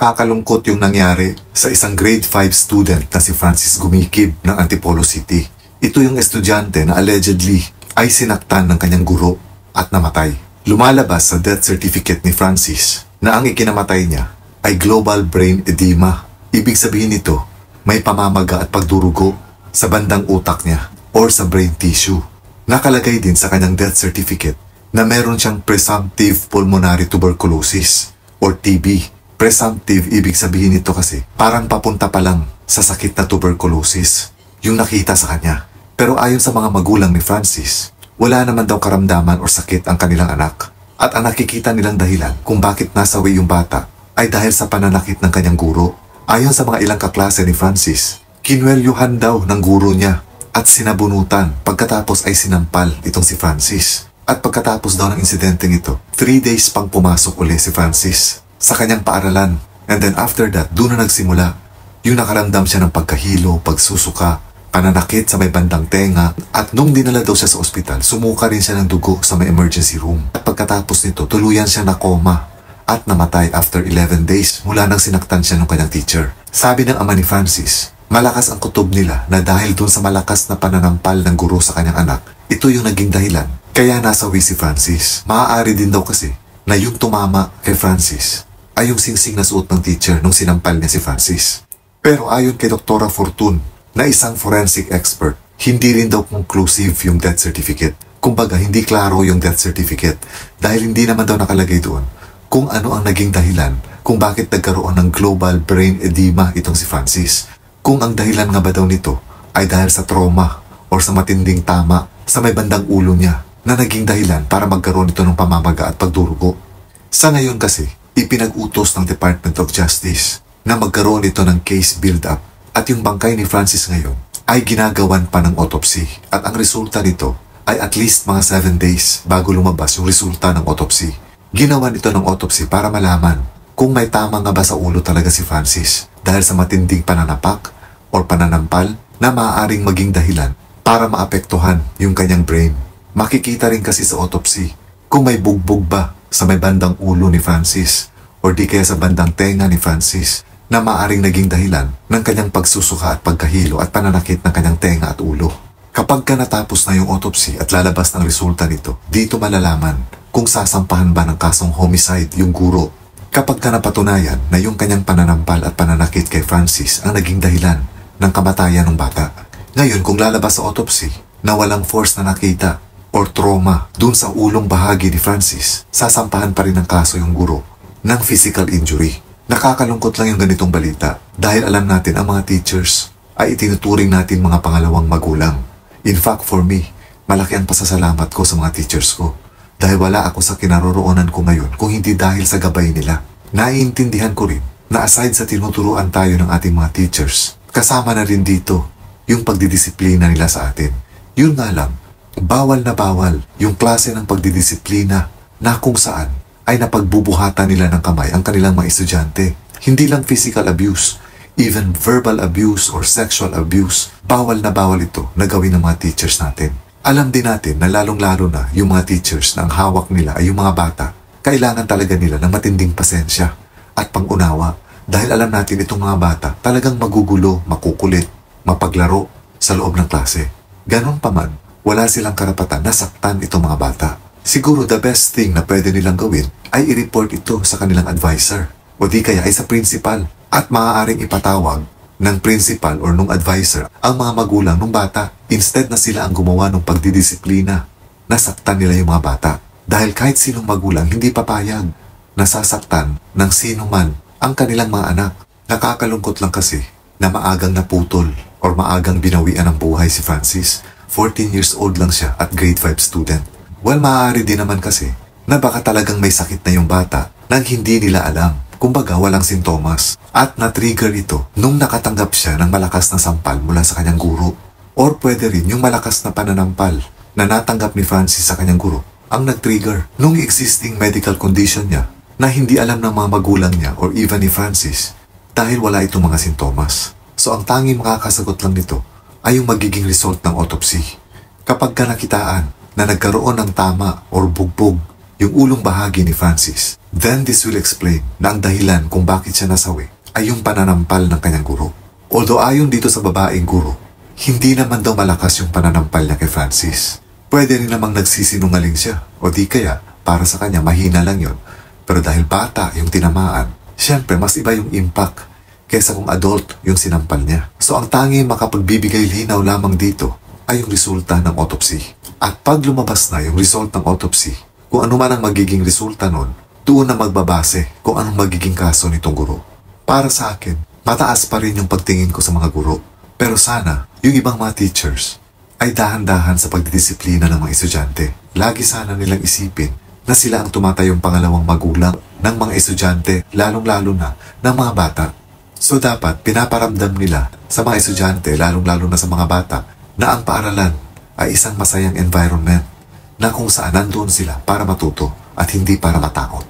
Nakakalungkot yung nangyari sa isang grade 5 student na si Francis Gumikib ng Antipolo City. Ito yung estudyante na allegedly ay sinaktan ng kanyang guro at namatay. Lumalabas sa death certificate ni Francis na ang ikinamatay niya ay global brain edema. Ibig sabihin nito, may pamamaga at pagdurugo sa bandang utak niya or sa brain tissue. Nakalagay din sa kanyang death certificate na meron siyang presumptive pulmonary tuberculosis or TB. Presumptive, ibig sabihin nito kasi parang papunta pa lang sa sakit na tuberculosis yung nakita sa kanya. Pero ayon sa mga magulang ni Francis, wala naman daw karamdaman o sakit ang kanilang anak. At ang nakikita nilang dahilan kung bakit nasawi yung bata ay dahil sa pananakit ng kanyang guro. Ayon sa mga ilang kaklase ni Francis, kinwelyuhan daw ng guro niya at sinabunutan pagkatapos ay sinampal itong si Francis. At pagkatapos daw ng insidenteng ito, 3 days pang pumasok uli si Francis sa kanyang paaralan. And then after that, doon na nagsimula yung nakaramdam siya ng pagkahilo, pagsusuka, pananakit sa may bandang tenga, at nung dinala daw siya sa ospital, sumuka rin siya ng dugo sa may emergency room. At pagkatapos nito, tuluyan siya na koma at namatay after 11 days mula nang sinaktan siya ng kanyang teacher. Sabi ng ama ni Francis, malakas ang kutob nila na dahil dun sa malakas na pananampal ng guro sa kanyang anak, ito yung naging dahilan kaya nasawi si Francis. Maaari din daw kasi na yung tumama kay Francis ay yung singsing na suot ng teacher nung sinampal niya si Francis. Pero ayon kay Dr. Fortun, na isang forensic expert, hindi rin daw conclusive yung death certificate. Kumbaga, hindi klaro yung death certificate dahil hindi naman daw nakalagay doon kung ano ang naging dahilan kung bakit nagkaroon ng global brain edema itong si Francis. Kung ang dahilan nga ba daw nito ay dahil sa trauma or sa matinding tama sa may bandang ulo niya na naging dahilan para magkaroon ito ng pamamaga at pagdurugo. Sa ngayon kasi, ipinag-utos ng Department of Justice na magkaroon ito ng case build-up at yung bangkay ni Francis ngayon ay ginagawan pa ng autopsy at ang resulta nito ay at least mga 7 days bago lumabas yung resulta ng autopsy. Ginawan ito ng autopsy para malaman kung may tama nga ba sa ulo talaga si Francis dahil sa matinding pananapak or pananampal na maaaring maging dahilan para maapektuhan yung kanyang brain. Makikita rin kasi sa autopsy kung may bugbog ba sa may bandang ulo ni Francis o di kaya sa bandang tenga ni Francis na maaaring naging dahilan ng kanyang pagsusuka at pagkahilo at pananakit ng kanyang tenga at ulo. Kapag ka natapos na yung autopsy at lalabas ng resulta nito, dito malalaman kung sasampahan ba ng kasong homicide yung guro. Kapag ka napatunayan na yung kanyang pananampal at pananakit kay Francis ang naging dahilan ng kamatayan ng bata. Ngayon, kung lalabas sa autopsy na walang force na nakita or trauma dun sa ulong bahagi ni Francis, sasampahan pa rin ng kaso yung guro ng physical injury. Nakakalungkot lang yung ganitong balita dahil alam natin ang mga teachers ay itinuturing natin mga pangalawang magulang. In fact, for me, malaki ang pasasalamat ko sa mga teachers ko dahil wala ako sa kinaroroonan ko ngayon kung hindi dahil sa gabay nila. Naiintindihan ko rin na aside sa tinuturuan tayo ng ating mga teachers, kasama na rin dito yung pagdidisiplina nila sa atin. Yun nga lang, bawal na bawal yung klase ng pagdidisiplina na kung saan ay napagbubuhatan nila ng kamay ang kanilang mga estudyante. Hindi lang physical abuse, even verbal abuse or sexual abuse, bawal na bawal ito na gawin ng mga teachers natin. Alam din natin na lalong-lalo na yung mga teachers na ang hawak nila ay yung mga bata, kailangan talaga nila ng matinding pasensya at pangunawa dahil alam natin itong mga bata talagang magugulo, makukulit, mapaglaro sa loob ng klase. Ganon pa man, wala silang karapatan na saktan itong mga bata. Siguro the best thing na pwede nilang gawin ay i-report ito sa kanilang advisor o di kaya ay sa principal at maaaring ipatawag ng principal or nung advisor ang mga magulang ng bata instead na sila ang gumawa ng pagdidisiplina na saktan nila yung mga bata. Dahil kahit sinong magulang hindi papayag na sasaktan ng sino man ang kanilang mga anak. Nakakalungkot lang kasi na maagang naputol or maagang binawian ng buhay si Francis. 14 years old lang siya at grade 5 student. Well, maaari din naman kasi na baka talagang may sakit na yung bata nang hindi nila alam. Kumbaga, walang sintomas. At na-trigger ito nung nakatanggap siya ng malakas na sampal mula sa kanyang guro. Or pwede rin yung malakas na pananampal na natanggap ni Francis sa kanyang guro ang nag-trigger nung existing medical condition niya na hindi alam ng mga magulang niya or even ni Francis dahil wala itong mga sintomas. So ang tanging makakasagot lang nito ay yung magiging result ng autopsy. Kapag ka nakitaan na nagkaroon ng tama or bugbog yung ulong bahagi ni Francis. Then this will explain na ang dahilan kung bakit siya nasawi ay yung pananampal ng kanyang guro. Although ayon dito sa babaeng guro, hindi naman daw malakas yung pananampal niya kay Francis. Pwede rin namang nagsisinungaling siya o di kaya para sa kanya mahina lang yon. Pero dahil bata yung tinamaan, syempre mas iba yung impact kaysa kung adult yung sinampal niya. So ang tanging makapagbibigay linaw lamang dito ay yung resulta ng autopsy. At pag lumabas na yung result ng autopsy, kung ano man ang magiging resulta nun, doon na magbabase kung anong magiging kaso nitong guro. Para sa akin, mataas pa rin yung pagtingin ko sa mga guro. Pero sana, yung ibang mga teachers ay dahan-dahan sa pagdidisiplina ng mga estudyante. Lagi sana nilang isipin na sila ang tumatayong pangalawang magulang ng mga estudyante, lalong-lalo na ng mga bata. So dapat pinaparamdam nila sa mga estudyante, lalong-lalo na sa mga bata, na ang paaralan ay isang masayang environment na kung saan nandoon sila para matuto at hindi para matakot.